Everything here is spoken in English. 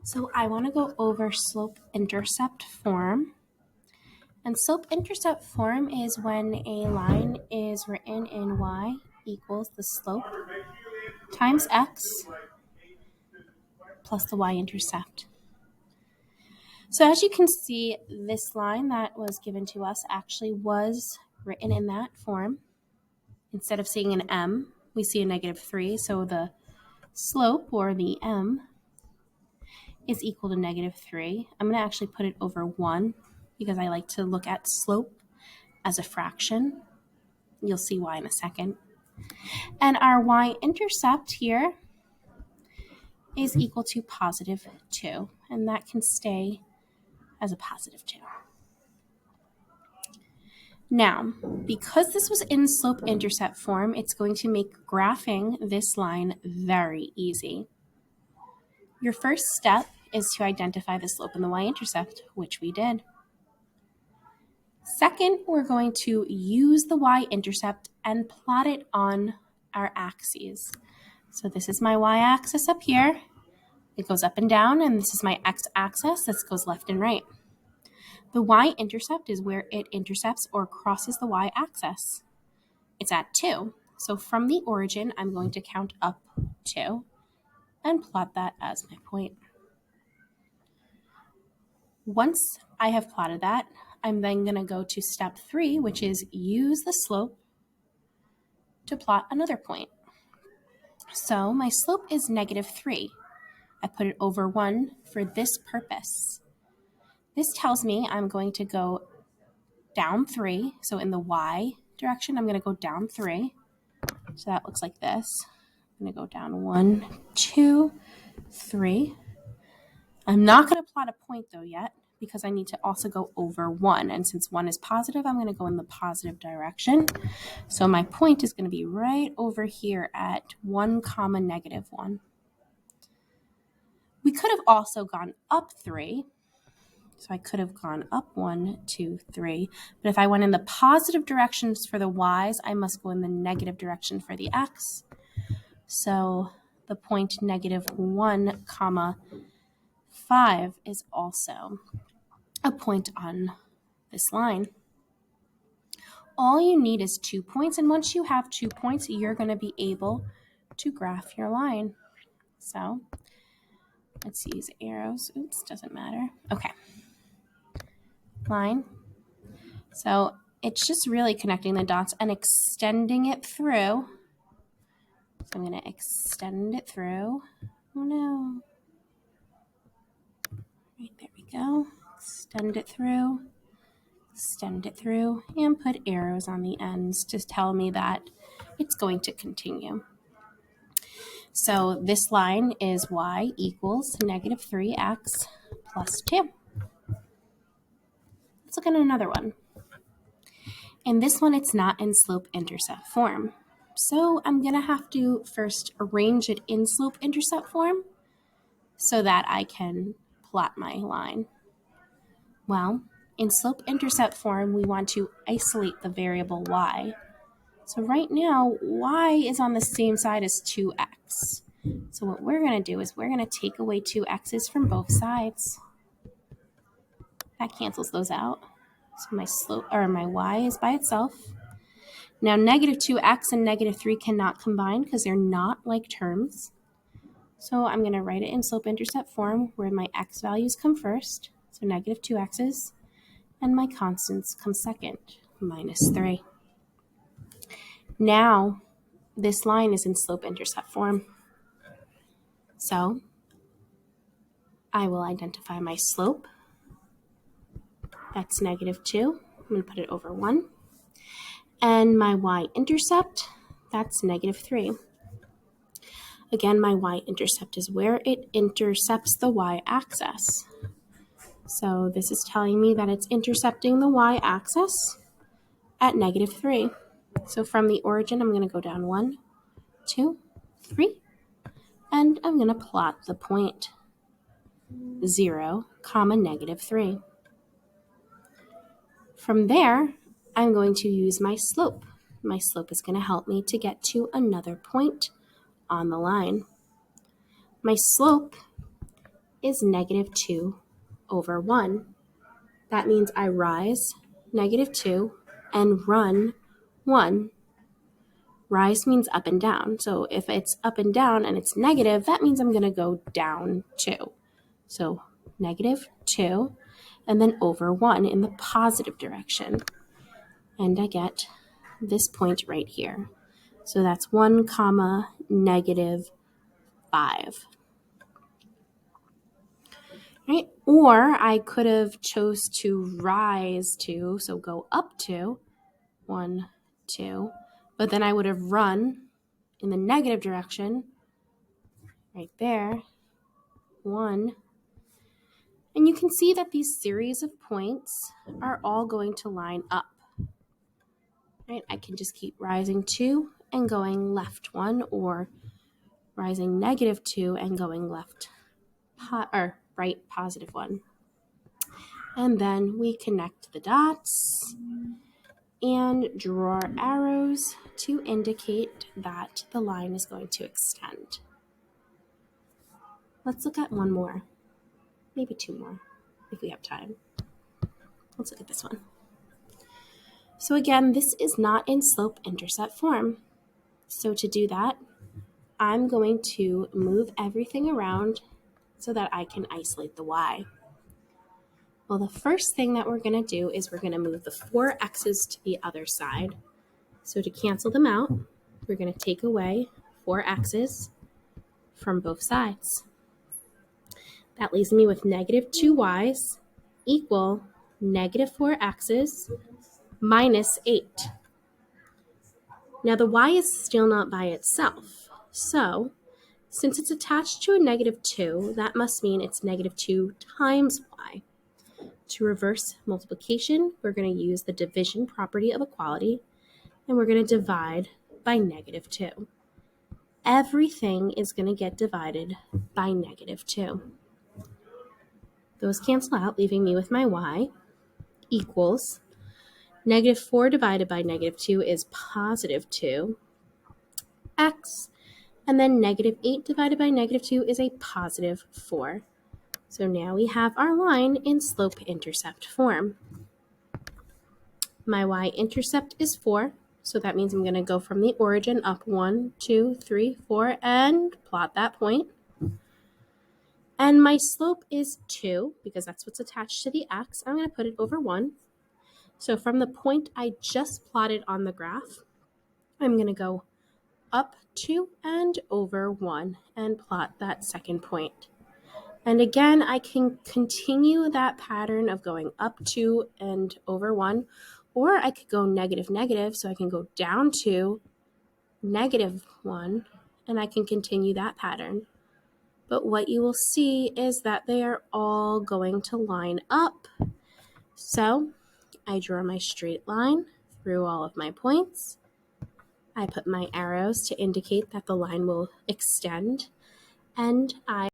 So I want to go over slope-intercept form. And slope-intercept form is when a line is written in y equals the slope times x plus the y-intercept. So as you can see, this line that was given to us actually was written in that form. Instead of seeing an m, we see a -3. So the slope, or the m, is equal to -3. I'm going to actually put it over 1 because I like to look at slope as a fraction. You'll see why in a second. And our y-intercept here is equal to +2, and that can stay as a +2. Now, because this was in slope-intercept form, it's going to make graphing this line very easy. Your first step is to identify the slope and the y-intercept, which we did. Second, we're going to use the y-intercept and plot it on our axes. So this is my y-axis up here. It goes up and down, and this is my x-axis. This goes left and right. The y-intercept is where it intercepts or crosses the y-axis. It's at 2. So from the origin, I'm going to count up 2 and plot that as my point. Once I have plotted that, I'm then going to go to step 3, which is use the slope to plot another point. So my slope is -3. I put it over 1 for this purpose. This tells me I'm going to go down 3. So in the y direction, I'm going to go down 3. So that looks like this. I'm going to go down 1, 2, 3. I'm not going to plot a point though yet because I need to also go over 1. And since 1 is positive, I'm going to go in the positive direction. So my point is going to be right over here at 1, -1. We could have also gone up 3. So I could have gone up 1, 2, 3. But if I went in the positive directions for the y's, I must go in the negative direction for the x. So the point -1, 5 is also a point on this line. All you need is 2 points, and once you have 2 points, you're going to be able to graph your line. So let's use arrows. Oops, doesn't matter. Okay. Line. So it's just really connecting the dots and extending it through. So I'm going to extend it through. Oh no. Right, there we go. Extend it through, and put arrows on the ends to tell me that it's going to continue. So this line is y equals -3x plus 2. Let's look at another one. In this one, it's not in slope-intercept form. So I'm going to have to first arrange it in slope-intercept form so that I can plot my line. Well, in slope-intercept form, we want to isolate the variable y. So right now, y is on the same side as 2x. So what we're going to do is we're going to take away 2 x's from both sides. That cancels those out. So my y is by itself. Now -2x and -3 cannot combine because they're not like terms. So I'm going to write it in slope-intercept form where my x values come first. So -2 x's. And my constants come second, -3. Now, this line is in slope-intercept form. So, I will identify my slope. That's -2. I'm going to put it over 1. And my y-intercept, that's -3. Again, my y-intercept is where it intercepts the y-axis. So this is telling me that it's intercepting the y-axis at -3. So from the origin, I'm going to go down 1, 2, 3, and I'm going to plot the point 0, -3. From there, I'm going to use my slope. My slope is going to help me to get to another point on the line. My slope is negative 2 over 1. That means I rise negative 2 and run 1. Rise means up and down. So if it's up and down and it's negative, that means I'm going to go down 2. So negative 2 and then over 1 in the positive direction. And I get this point right here. So that's 1 comma negative 5. Right? Or I could have chose to rise 2, so go up 2, 1, 2, but then I would have run in the negative direction right there, 1. And you can see that these series of points are all going to line up. Right? I can just keep rising 2 and going left 1, or rising negative 2 and going left or right positive 1. And then we connect the dots and draw our arrows to indicate that the line is going to extend. Let's look at one more, maybe 2 more if we have time. Let's look at this one. So again, this is not in slope-intercept form. So to do that, I'm going to move everything around so that I can isolate the y. Well, the first thing that we're going to do is we're going to move the 4 x's to the other side. So to cancel them out, we're going to take away 4 x's from both sides. That leaves me with negative 2y's equal negative 4 x's minus 8. Now the y is still not by itself. So since it's attached to a negative 2, that must mean it's negative 2 times y. To reverse multiplication, we're going to use the division property of equality, and we're going to divide by negative 2. Everything is going to get divided by negative 2. Those cancel out, leaving me with my y equals negative 4 divided by negative 2 is positive 2 x, and then negative 8 divided by negative 2 is a positive 4. So now we have our line in slope-intercept form. My y-intercept is 4, so that means I'm going to go from the origin up 1, 2, 3, 4, and plot that point. And my slope is 2, because that's what's attached to the x. I'm going to put it over 1. So from the point I just plotted on the graph, I'm going to go up 2 and over 1 and plot that second point. And again, I can continue that pattern of going up 2 and over 1, or I could go negative, negative, so I can go down 2, negative 1, and I can continue that pattern. But what you will see is that they are all going to line up. So I draw my straight line through all of my points. I put my arrows to indicate that the line will extend, and I